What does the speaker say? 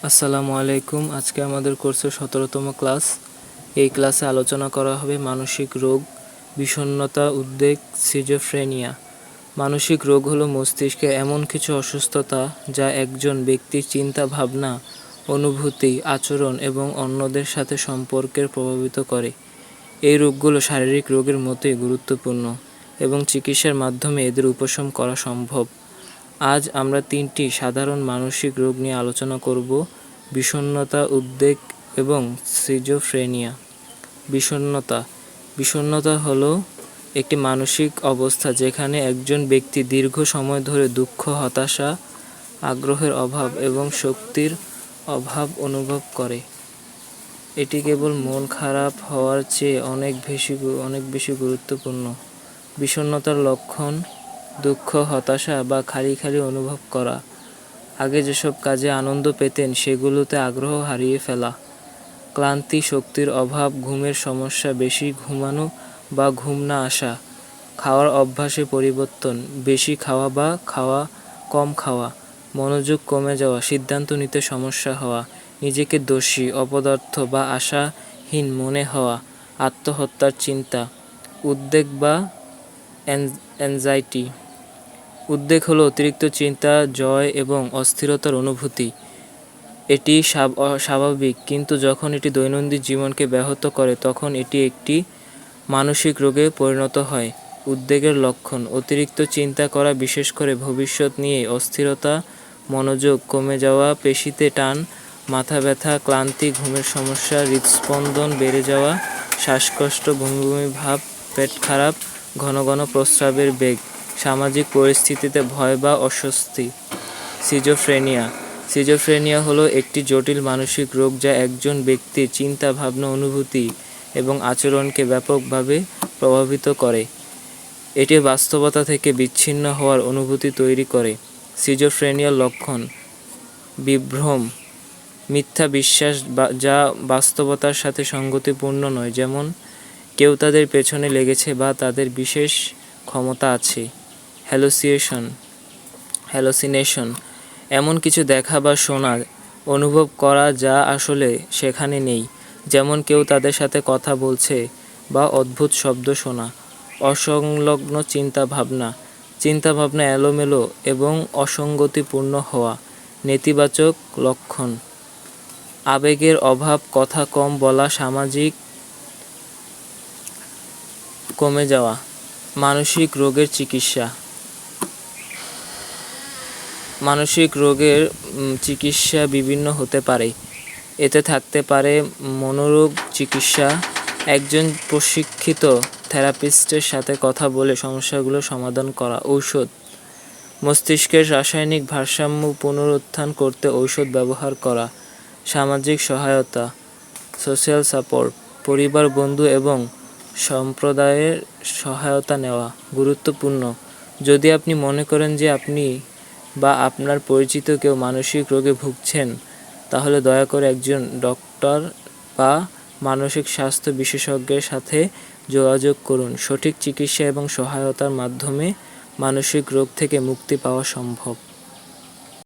আসসালামু আলাইকুম। আজকে আমাদের কোর্সের 17তম ক্লাস। এই ক্লাসে আলোচনা করা হবে মানসিক রোগ, বিষণ্ণতা, উদ্বেগ, সিজোফ্রেনিয়া। মানসিক রোগ হলো মস্তিষ্কে এমন কিছু অসুস্থতা যা একজন ব্যক্তির চিন্তা, ভাবনা, অনুভূতি, আচরণ এবং অন্যদের সাথে সম্পর্কের প্রভাবিত করে। এই রোগগুলো শারীরিক রোগের মতোই গুরুত্বপূর্ণ এবং চিকিৎসার মাধ্যমে এদের উপশম করা সম্ভব। আজ আমরা 3টি সাধারণ মানসিক রোগ নিয়ে আলোচনা করব: বিষণ্ণতা, উদ্বেগ এবং সিজোফ্রেনিয়া। বিষণ্ণতা হলো একটি মানসিক অবস্থা যেখানে একজন ব্যক্তি দীর্ঘ সময় ধরে দুঃখ, হতাশা, আগ্রহের অভাব এবং শক্তির অভাব অনুভব করে। এটি কেবল মন খারাপ হওয়ার চেয়ে অনেক বেশি গুরুত্বপূর্ণ। বিষণ্ণতার লক্ষণ: দুঃখ, হতাশা বা খালি অনুভব করা। আগে যেসব কাজে আনন্দ পেতেন সেগুলোতে আগ্রহ হারিয়ে ফেলা। ক্লান্তি, শক্তির অভাব, ঘুমের সমস্যা, বেশি ঘুমানো বা ঘুম না আসা। খাওয়ার অভ্যাসে পরিবর্তন: বেশি খাওয়া বা কম খাওয়া। মনোযোগ কমে যাওয়া, সিদ্ধান্ত নিতে সমস্যা হওয়া, নিজেকে দোষী, অপদার্থ বা আশাহীন মনে হওয়া, আত্মহত্যার চিন্তা। উদ্বেগ বা অ্যাংজাইটি। উদ্বেগ হলো অতিরিক্ত চিন্তা, জয় এবং অস্থিরতার অনুভূতি। এটি স্বাভাবিক, কিন্তু যখন এটি দৈনন্দিন জীবনকে ব্যাহত করে তখন এটি একটি মানসিক রোগে পরিণত হয়। উদ্বেগের লক্ষণ: অতিরিক্ত চিন্তা করা, বিশেষ করে ভবিষ্যৎ নিয়ে, অস্থিরতা, মনোযোগ কমে যাওয়া, পেশিতে টান, মাথা ব্যথা, ক্লান্তি, ঘুমের সমস্যা, হৃদস্পন্দন বেড়ে যাওয়া, শ্বাসকষ্ট, বমি ভাব, পেট খারাপ, ঘন প্রস্রাবের বেগ। সামাজিক পরিস্থিতিতে ভয় বা অস্বস্তি। সিজোফ্রেনিয়া হলো একটি জটিল মানসিক রোগ যা একজন ব্যক্তির চিন্তা, ভাবনা, অনুভূতি এবং আচরণকে ব্যাপকভাবে প্রভাবিত করে। এটি বাস্তবতা থেকে বিচ্ছিন্ন হওয়ার অনুভূতি তৈরি করে। সিজোফ্রেনিয়ার লক্ষণ: বিভ্রম, মিথ্যা বিশ্বাস যা বাস্তবতার সাথে সঙ্গতিপূর্ণ নয়, যেমন কেউ তাদের পেছনে লেগেছে বা তাদের বিশেষ ক্ষমতা আছে। হ্যালোসিনেশন, এমন কিছু দেখা বা শোনা, অনুভব করা যা আসলে সেখানে নেই, যেমন কেউ তাদের সাথে কথা বলছে বা অদ্ভুত শব্দ শোনা। অসংলগ্ন চিন্তাভাবনা এলোমেলো এবং অসঙ্গতিপূর্ণ হওয়া। নেতিবাচক লক্ষণ: আবেগের অভাব, কথা কম বলা, সামাজিক কমে যাওয়া। মানসিক রোগের চিকিৎসা: মানসিক রোগের চিকিৎসা বিভিন্ন হতে পারে। এতে থাকতে পারে মনোরোগ চিকিৎসা, একজন প্রশিক্ষিত থেরাপিস্টের সাথে কথা বলে সমস্যাগুলো সমাধান করা। ঔষধ: মস্তিষ্কের রাসায়নিক ভারসাম্য পুনরুত্থান করতে ঔষধ ব্যবহার করা। সামাজিক সহায়তা, সোশ্যাল সাপোর্ট, পরিবার, বন্ধু এবং সম্প্রদায়ের সহায়তা নেওয়া গুরুত্বপূর্ণ। যদি আপনি মনে করেন যে আপনি বা আপনার পরিচিত কেউ মানসিক রোগে ভুগছেন, তাহলে দয়া করে একজন ডক্টর বা মানসিক স্বাস্থ্য বিশেষজ্ঞের সাথে যোগাযোগ করুন। সঠিক চিকিৎসা এবং সহায়তার মাধ্যমে মানসিক রোগ থেকে মুক্তি পাওয়া সম্ভব।